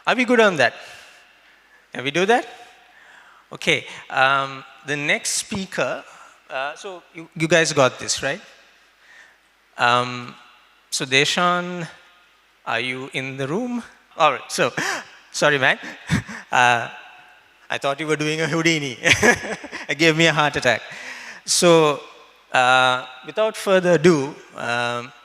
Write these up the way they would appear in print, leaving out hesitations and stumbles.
Are we good on that? Can we do that? Okay. The next speaker, so you guys got this, right? So Deshan, are you in the room? All right, so, sorry man. I thought you were doing a Houdini. It gave me a heart attack. So, without further ado,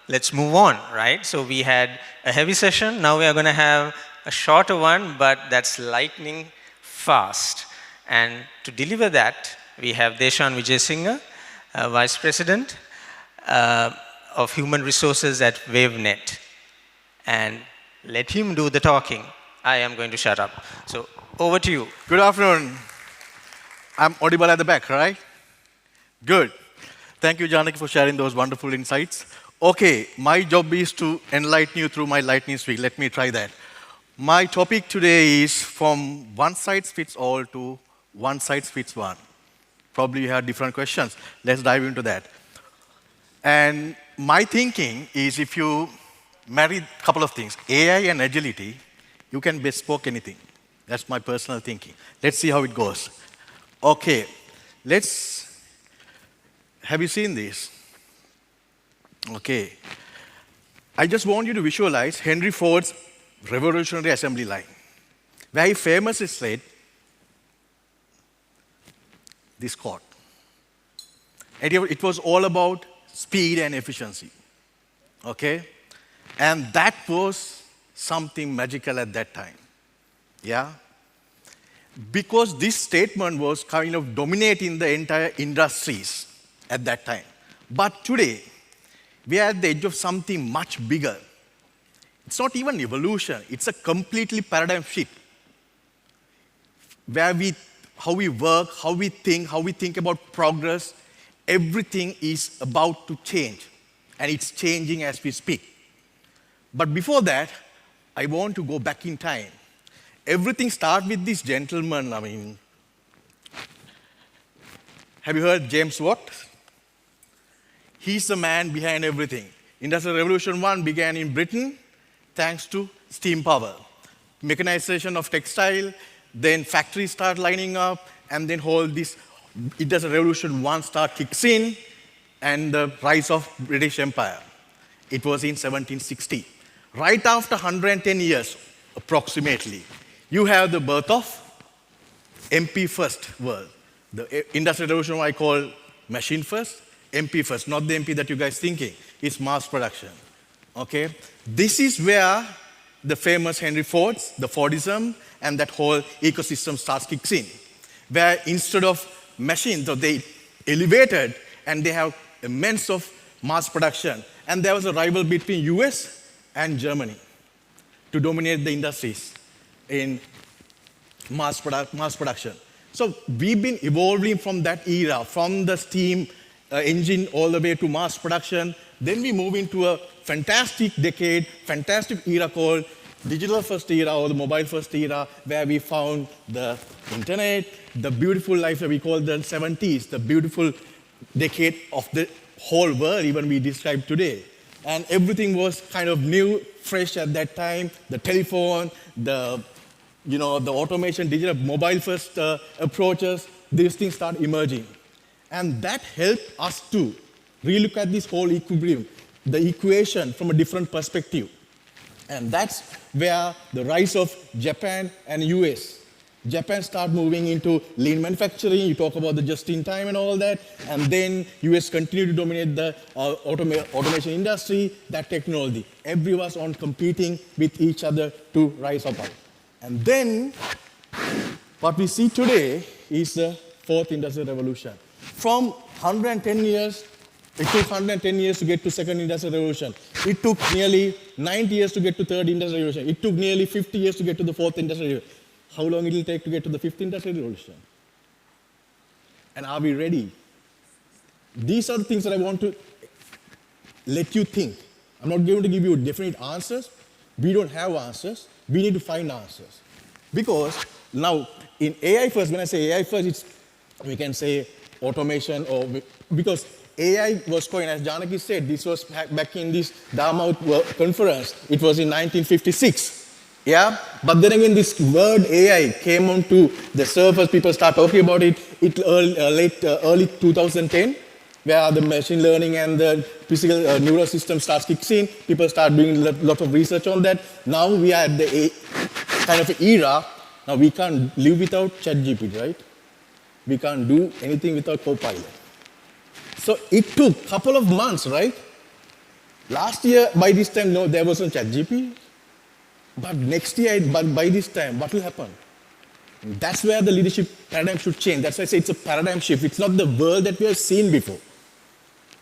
let's move on, right? So we had a heavy session, now we are gonna have a shorter one, but that's lightning fast. And to deliver that, we have Deshan Wijesinghe, Vice President of Human Resources at Wavenet. And let him do the talking. I am going to shut up. So over to you. Good afternoon. I'm audible at the back, right? Good. Thank you, Janaki, for sharing those wonderful insights. Okay, my job is to enlighten you through my lightning speak. Let me try that. My topic today is from one size fits all to one size fits one. Probably you have different questions. Let's dive into that. And my thinking is if you marry a couple of things, AI and agility, you can bespoke anything. That's my personal thinking. Let's see how it goes. Okay, have you seen this? Okay. I just want you to visualize Henry Ford's revolutionary assembly line, where he famously said this quote. And it was all about speed and efficiency. Okay? And that was something magical at that time. Yeah? Because this statement was kind of dominating the entire industries at that time. But today, we are at the edge of something much bigger. It's not even evolution, it's a completely paradigm shift. Where how we work, how we think about progress, everything is about to change. And it's changing as we speak. But before that, I want to go back in time. Everything starts with this gentleman, have you heard James Watt? He's the man behind everything. Industrial Revolution 1 began in Britain thanks to steam power. Mechanization of textile, then factories start lining up, and then Industrial Revolution 1 kicks in, and the rise of British Empire. It was in 1760. Right after 110 years, approximately, you have the birth of MP first world. The Industrial Revolution I call machine first, MP first, not the MP that you guys thinking. It's mass production. Okay? This is where the famous Henry Ford's, the Fordism, and that whole ecosystem kicks in. Where instead of machines, they elevated and they have immense of mass production. And there was a rival between US and Germany to dominate the industries in mass production. So we've been evolving from that era, from the steam engine all the way to mass production. Then we move into a fantastic decade, fantastic era called digital first era or the mobile first era, where we found the internet, the beautiful life that we call the 70s, the beautiful decade of the whole world, even we describe today. And everything was kind of new, fresh at that time. The telephone, the automation, digital, mobile first approaches, these things start emerging. And that helped us to relook at this whole equilibrium, the equation from a different perspective. And that's where the rise of Japan and US. Japan started moving into lean manufacturing. You talk about the just-in-time and all that. And then US continued to dominate the automation industry, that technology. Everyone was on competing with each other to rise above. And then what we see today is the fourth industrial revolution. From 110 years, it took 110 years to get to second industrial revolution. It took nearly 90 years to get to third industrial revolution. It took nearly 50 years to get to the fourth industrial revolution. How long it will take to get to the fifth industrial revolution? And are we ready? These are the things that I want to let you think. I'm not going to give you definite answers. We don't have answers. We need to find answers. Because now, in AI first, when I say AI first, we can say automation, because AI was coined, as Janaki said, this was back in this Dartmouth conference. It was in 1956. Yeah, but then again, this word AI came onto the surface. People start talking about it. Early 2010, where the machine learning and the physical neural system starts kicking in. People start doing a lot of research on that. Now we are at the kind of era. Now we can't live without ChatGPT, right? We can't do anything without Copilot. So it took a couple of months, right? Last year, by this time, no, there wasn't ChatGPT. But next year, by this time, what will happen? That's where the leadership paradigm should change. That's why I say it's a paradigm shift. It's not the world that we have seen before.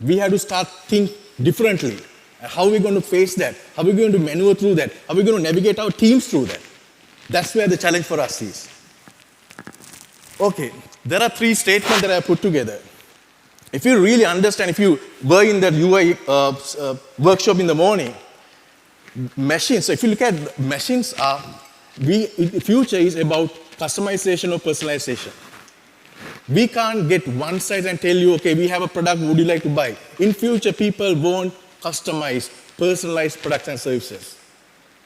We have to start think differently. How are we going to face that? How are we going to maneuver through that? How are we going to navigate our teams through that? That's where the challenge for us is. Okay, there are 3 statements that I put together. If you really understand, if you were in that UI workshop in the morning, machines, so if you look at machines, the future is about customization or personalization. We can't get one size and tell you, okay, we have a product, would you like to buy? In future, people want customized, personalized products and services.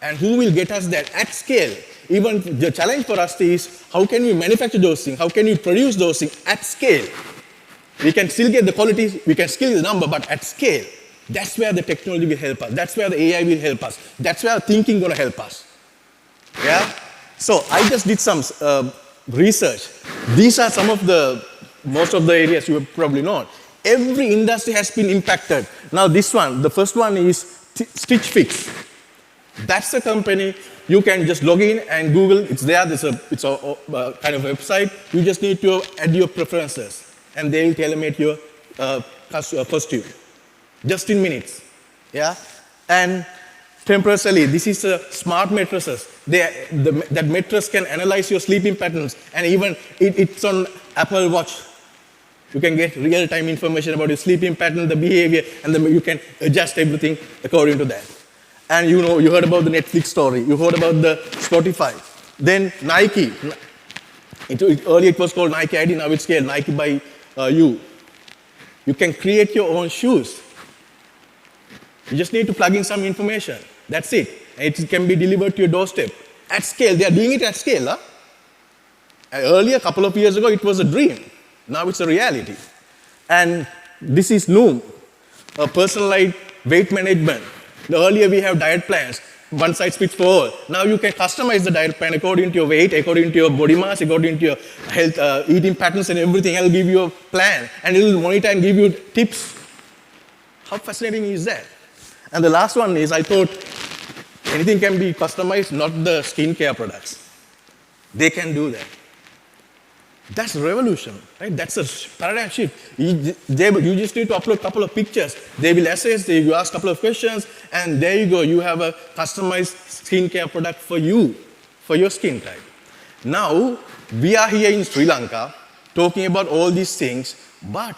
And who will get us that at scale? Even the challenge for us is, how can we manufacture those things? How can we produce those things at scale? We can still get the quality, we can still get the number, but at scale. That's where the technology will help us. That's where the AI will help us. That's where thinking is going to help us. Yeah? So I just did some research. These are some of most of the areas you have probably known. Every industry has been impacted. Now this one, the first one is Stitch Fix. That's a company. You can just log in and Google. It's there. It's a kind of website. You just need to add your preferences, and they will tailor-make your costume. Just in minutes, yeah? And temporarily, this is smart mattresses. That mattress can analyze your sleeping patterns, and even it's on Apple Watch. You can get real-time information about your sleeping pattern, the behavior, and then you can adjust everything according to that. And you heard about the Netflix story. You heard about the Spotify. Then Nike. Earlier it was called Nike ID, now it's called Nike by You. You can create your own shoes. You just need to plug in some information. That's it. And it can be delivered to your doorstep. At scale. They are doing it at scale. Huh? Earlier, a couple of years ago, it was a dream. Now it's a reality. And this is new. Personalized weight management. Earlier, we have diet plans. One size fits for all. Now you can customize the diet plan according to your weight, according to your body mass, according to your health, eating patterns and everything. I'll give you a plan. And it will monitor and give you tips. How fascinating is that? And the last one is, I thought anything can be customized, not the skincare products. They can do that. That's a revolution, right? That's a paradigm shift. You just need to upload a couple of pictures. They will assess, you ask a couple of questions, and there you go. You have a customized skincare product for you, for your skin type. Now, we are here in Sri Lanka talking about all these things, but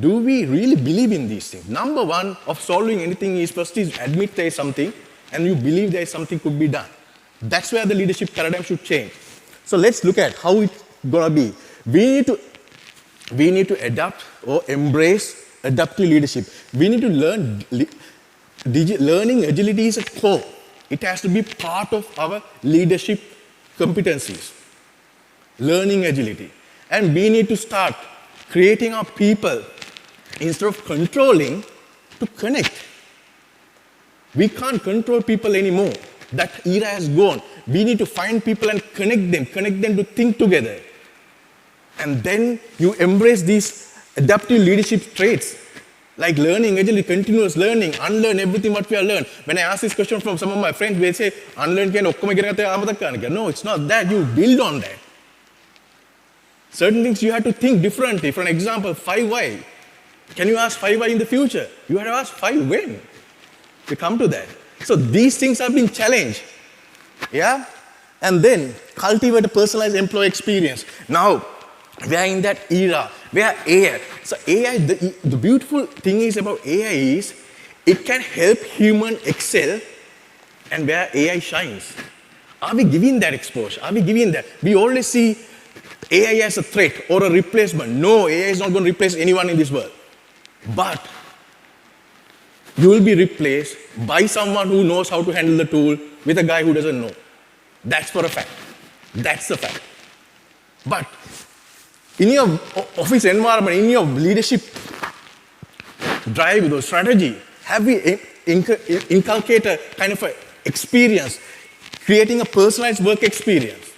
do we really believe in these things? Number one of solving anything is first is admit there is something, and you believe there is something could be done. That's where the leadership paradigm should change. So let's look at how it's gonna be. We need to adapt or embrace adaptive leadership. We need to learn. Learning agility is a core. It has to be part of our leadership competencies. Learning agility, and we need to start creating our people instead of controlling to connect. We can't control people anymore. That era has gone. We need to find people and connect them to think together. And then you embrace these adaptive leadership traits, like learning, agility, continuous learning, unlearn everything what we have learned. When I ask this question from some of my friends, they say, unlearn can okkoma igena gatta amatak karana kiyala. No, it's not that. You build on that. Certain things you have to think differently. For an example, 5 why. Can you ask 5 why in the future? You have to ask 5 when. We come to that. So these things have been challenged. Yeah? And then cultivate a personalized employee experience. Now, we are in that era where AI. So AI, the beautiful thing is about AI is it can help human excel, and where AI shines. Are we giving that exposure? Are we giving that? We always see AI as a threat or a replacement. No, AI is not going to replace anyone in this world. But you will be replaced by someone who knows how to handle the tool with a guy who doesn't know. That's for a fact. That's a fact. But in your office environment, in your leadership drive or strategy, have we inculcated a kind of a experience, creating a personalized work experience?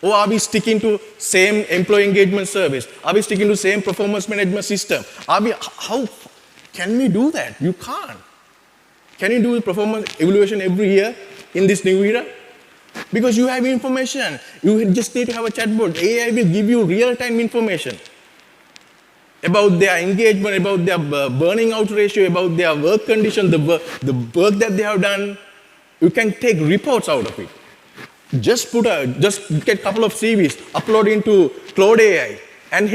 Or are we sticking to same employee engagement service? Are we sticking to same performance management system? How can we do that? You can't. Can you do performance evaluation every year in this new era? Because you have information. You just need to have a chatbot. AI will give you real-time information about their engagement, about their burning out ratio, about their work condition, the work that they have done. You can take reports out of it. Just get a couple of CVs, upload into Cloud AI, and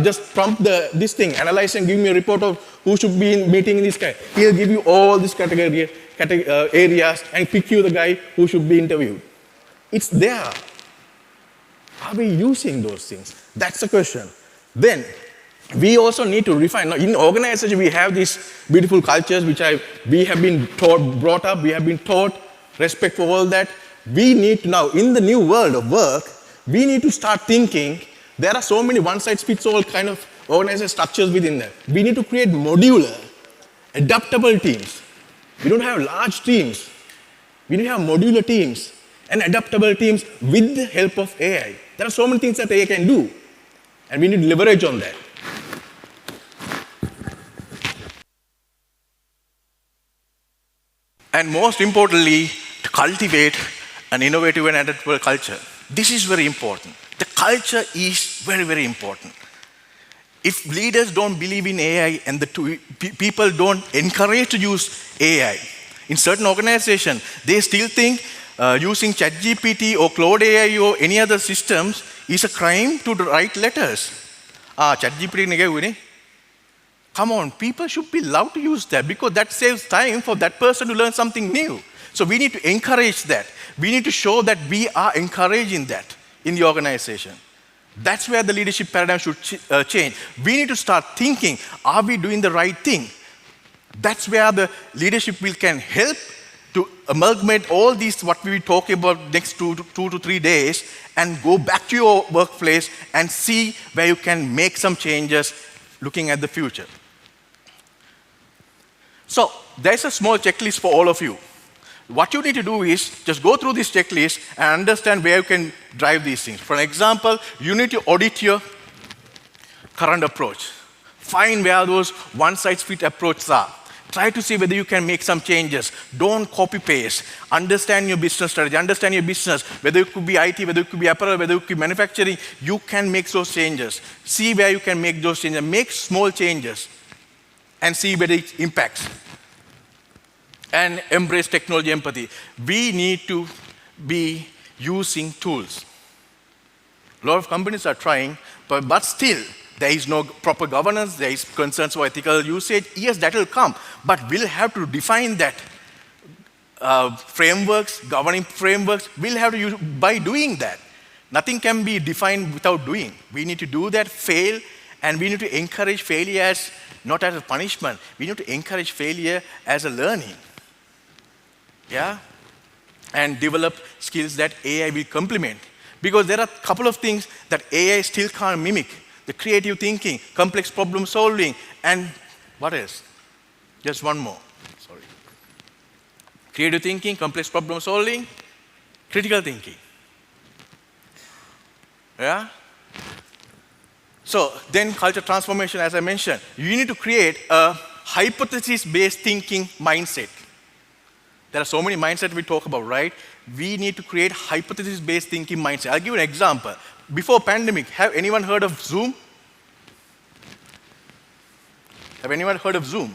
just prompt this thing, analyze and give me a report of who should be in meeting in this guy. He'll give you all these areas and pick you the guy who should be interviewed. It's there. Are we using those things? That's the question. Then we also need to refine. Now, in organization, we have these beautiful cultures which we have been brought up, we have been taught respect for all that. We need to now, in the new world of work, we need to start thinking, there are so many one-size-fits-all kind of organizational structures within them. We need to create modular, adaptable teams. We don't have large teams. We need to have modular teams and adaptable teams with the help of AI. There are so many things that AI can do, and we need to leverage on that. And most importantly, to cultivate an innovative and adaptable culture. This is very important. The culture is very, very important. If leaders don't believe in AI and people don't encourage to use AI, in certain organizations, they still think using ChatGPT or Cloud AI or any other systems is a crime to write letters. ChatGPT ne. Come on, people should be allowed to use that because that saves time for that person to learn something new. So we need to encourage that. We need to show that we are encouraging that in the organization. That's where the leadership paradigm should change. We need to start thinking, are we doing the right thing? That's where the leadership can help to amalgamate all these, what we will talk about next 2 to 3 days, and go back to your workplace and see where you can make some changes looking at the future. So there's a small checklist for all of you. What you need to do is just go through this checklist and understand where you can drive these things. For example, you need to audit your current approach. Find where those one-size-fits approaches are. Try to see whether you can make some changes. Don't copy-paste. Understand your business strategy. Understand your business. Whether it could be IT, whether it could be apparel, whether it could be manufacturing, you can make those changes. See where you can make those changes. Make small changes and see whether it impacts. And embrace technology empathy. We need to be using tools. A lot of companies are trying, but still, there is no proper governance, there is concerns for ethical usage. Yes, that will come, but we'll have to define that. Frameworks, governing frameworks, we'll have to use by doing that. Nothing can be defined without doing. We need to do that, fail, and we need to encourage failure as not as a punishment. We need to encourage failure as a learning. Yeah? And develop skills that AI will complement. Because there are a couple of things that AI still can't mimic. The creative thinking, complex problem solving, and what else? Just one more, sorry. Creative thinking, complex problem solving, critical thinking. Yeah? So then culture transformation, as I mentioned, you need to create a hypothesis-based thinking mindset. There are so many mindsets we talk about, right? We need to create hypothesis-based thinking mindset. I'll give you an example. Before pandemic, have anyone heard of Zoom? Have anyone heard of Zoom?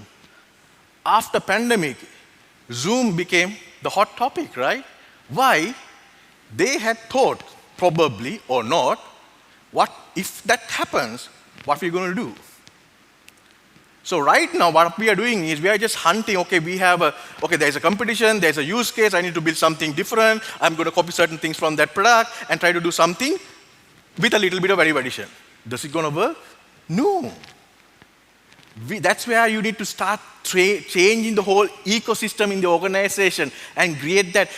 After pandemic, Zoom became the hot topic, right? Why? They had thought, probably or not, what if that happens, what are we going to do? So right now, what we are doing is we are just hunting, okay, there's a competition, there's a use case, I need to build something different, I'm going to copy certain things from that product and try to do something with a little bit of value addition. Is it going to work? No. That's where you need to start changing the whole ecosystem in the organization and create that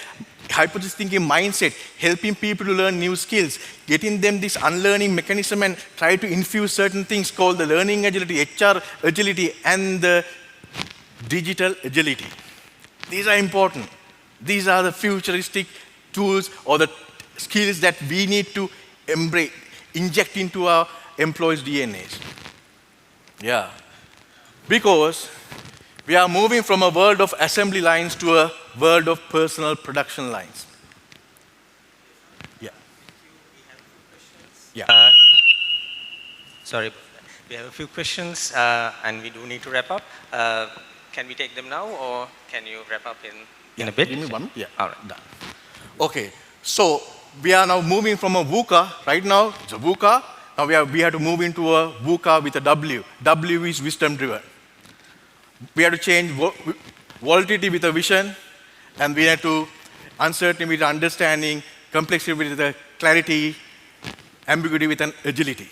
hypothesis thinking mindset, helping people to learn new skills, getting them this unlearning mechanism and try to infuse certain things called the learning agility, HR agility, and the digital agility. These are important. These are the futuristic tools or the skills that we need to embrace, inject into our employees' DNAs. Yeah. Because we are moving from a world of assembly lines to a world of personal production lines. Yeah. Yeah. Sorry, we have a few questions, and we do need to wrap up. Can we take them now, or can you wrap up in a bit? Give me one. Yeah. All right. Done. Okay. So we are now moving from a VUCA. Right now, it's a VUCA. Now we have to move into a VUCA with a W. W is wisdom driven. We have to change volatility with a vision, and we have to uncertainty with understanding, complexity with a clarity, ambiguity with an agility.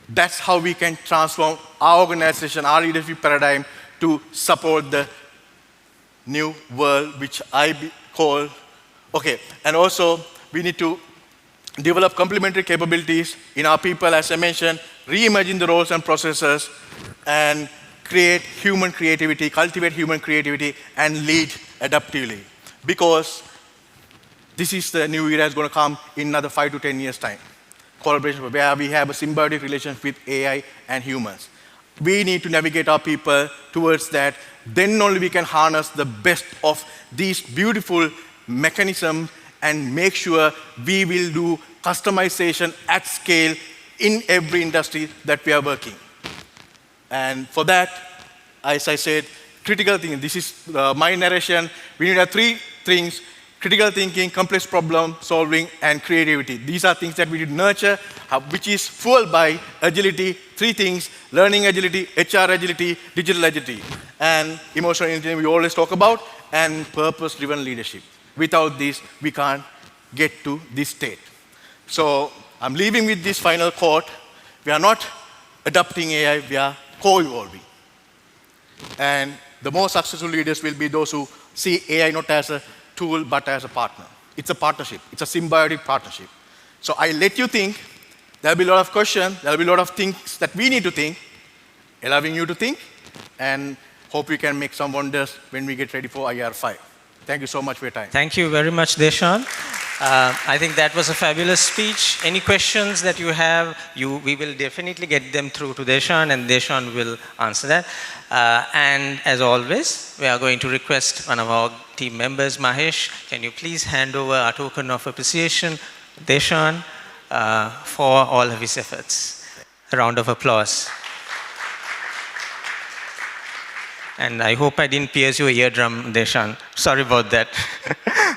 That's how we can transform our organization, our leadership paradigm to support the new world, which I call, okay. And also, we need to develop complementary capabilities in our people, as I mentioned, reimagine the roles and processes, and create human creativity, cultivate human creativity, and lead adaptively. Because this is the new era that's going to come in another 5 to 10 years' time. Collaboration, where we have a symbiotic relationship with AI and humans. We need to navigate our people towards that. Then only we can harness the best of these beautiful mechanisms and make sure we will do customization at scale in every industry that we are working. And for that, as I said, critical thinking. This is my narration. We need 3 things: critical thinking, complex problem solving, and creativity. These are things that we need to nurture, which is fueled by agility. 3 things: learning agility, HR agility, digital agility, and emotional intelligence we always talk about, and purpose-driven leadership. Without this, we can't get to this state. So I'm leaving with this final quote. We are not adopting AI, we are co-evolving. And the most successful leaders will be those who see AI not as a tool, but as a partner. It's a partnership. It's a symbiotic partnership. So I let you think. There'll be a lot of questions. There'll be a lot of things that we need to think, allowing you to think, and hope we can make some wonders when we get ready for IR5. Thank you so much for your time. Thank you very much, Deshan. I think that was a fabulous speech. Any questions that you have, we will definitely get them through to Deshan, and Deshan will answer that. And as always, we are going to request one of our team members, Mahesh, can you please hand over our token of appreciation, Deshan, for all of his efforts. A round of applause. And I hope I didn't pierce your eardrum, Deshan. Sorry about that.